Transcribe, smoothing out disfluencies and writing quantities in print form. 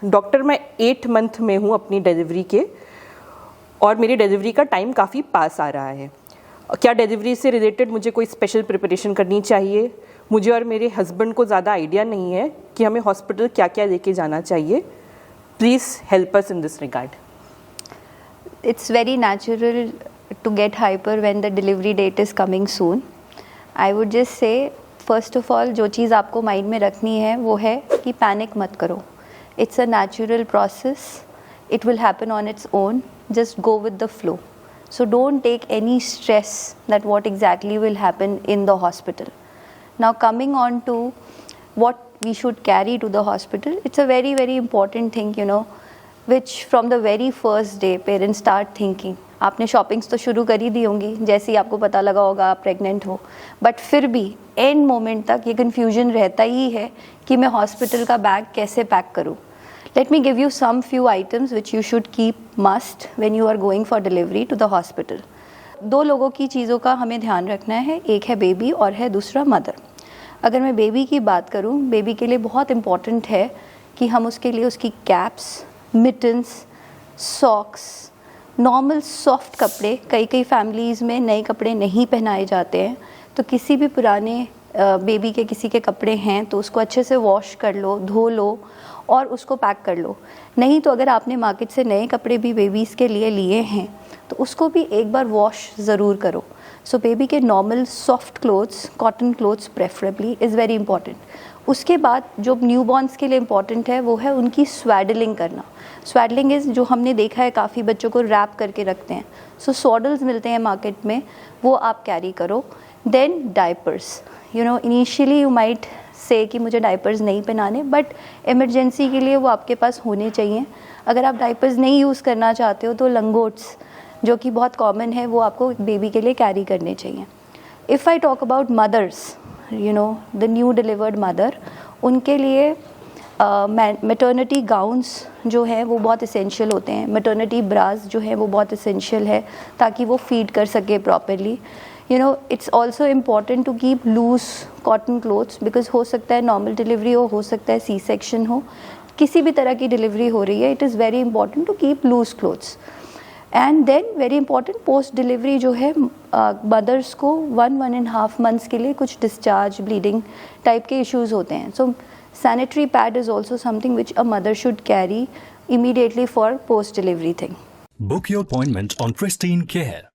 Doctor, मैं 8 month में हूँ अपनी डिलीवरी के, और मेरी डिलीवरी का टाइम काफ़ी पास आ रहा है। क्या डिलीवरी से रिलेटेड मुझे कोई स्पेशल प्रिपरेशन करनी चाहिए? मुझे और मेरे हस्बैंड को ज़्यादा आइडिया नहीं है कि हमें हॉस्पिटल क्या क्या लेके जाना चाहिए। Please help us in this regard. It's very natural to get hyper when the delivery date is coming soon. I would just say, first of all, जो चीज़ आपको माइंड में रखनी है वो है कि पैनिक मत करो. It's a natural process. It will happen on its own. Just go with the flow. So don't take any stress that what exactly will happen in the hospital. Now coming on to what we should carry to the hospital, it's a very, very important thing, you know, which from the very first day parents start thinking. आपने shoppings तो शुरू कर ही दी होंगी जैसे ही आपको पता लगा होगा आप प्रेग्नेंट हो, बट फिर भी एंड मोमेंट तक ये कन्फ्यूजन रहता ही है कि मैं हॉस्पिटल का बैग कैसे पैक करूँ. Let me give you some few items which you should keep must when you are going for delivery to the hospital. 2 लोगों की चीज़ों का हमें ध्यान रखना है, एक है बेबी और है दूसरा मदर. अगर मैं बेबी की बात करूँ, बेबी के लिए बहुत इम्पॉर्टेंट है कि हम उसके लिए उसकी caps, mittens, socks, normal soft कपड़े, कई फैमिलीज़ में नए कपड़े नहीं पहनाए जाते हैं, तो किसी भी पुराने बेबी के किसी के कपड़े हैं तो उसको अच्छे से वॉश कर लो, धो लो और उसको पैक कर लो. नहीं तो अगर आपने मार्केट से नए कपड़े भी बेबीज़ के लिए हैं तो उसको भी एक बार वॉश ज़रूर करो. सो बेबी के normal soft clothes, cotton clothes preferably is very important. उसके बाद जो न्यूबॉर्न्स के लिए इम्पॉर्टेंट है वो है उनकी स्वैडलिंग करना. स्वैडलिंग इज़ जो हमने देखा है काफ़ी बच्चों को रैप करके रखते हैं, सो स्वॉडल्स मिलते हैं मार्केट में, वो आप कैरी करो. Then diapers, you know, initially you might say कि मुझे डाइपर्स नहीं पहनाने, बट इमरजेंसी के लिए वो आपके पास होने चाहिए. अगर आप डाइपर्स नहीं यूज़ करना चाहते हो तो लंगोट्स, जो कि बहुत कॉमन है, वो आपको बेबी के लिए कैरी करने चाहिए. If I talk about mother's, you know, the new delivered mother, उनके लिए मैटर्निटी गाउन्स जो हैं वो बहुत इसेंशियल होते हैं. मैटर्निटी ब्रास जो है वो बहुत इसेंशियल है ताकि वो फीड कर सके properly. You know, it's also important to keep loose cotton clothes, because हो सकता है नॉर्मल डिलीवरी हो सकता है सी सेक्शन हो, किसी भी तरह की डिलीवरी हो रही है, it is very important to keep loose clothes. And then very important, post delivery जो है मदर्स को 1.5 मंथ्स के लिए कुछ डिस्चार्ज, ब्लीडिंग टाइप के इश्यूज़ होते हैं. सो sanitary pad is also something which a mother should carry immediately for post delivery thing. Book your appointment on Pristine Care.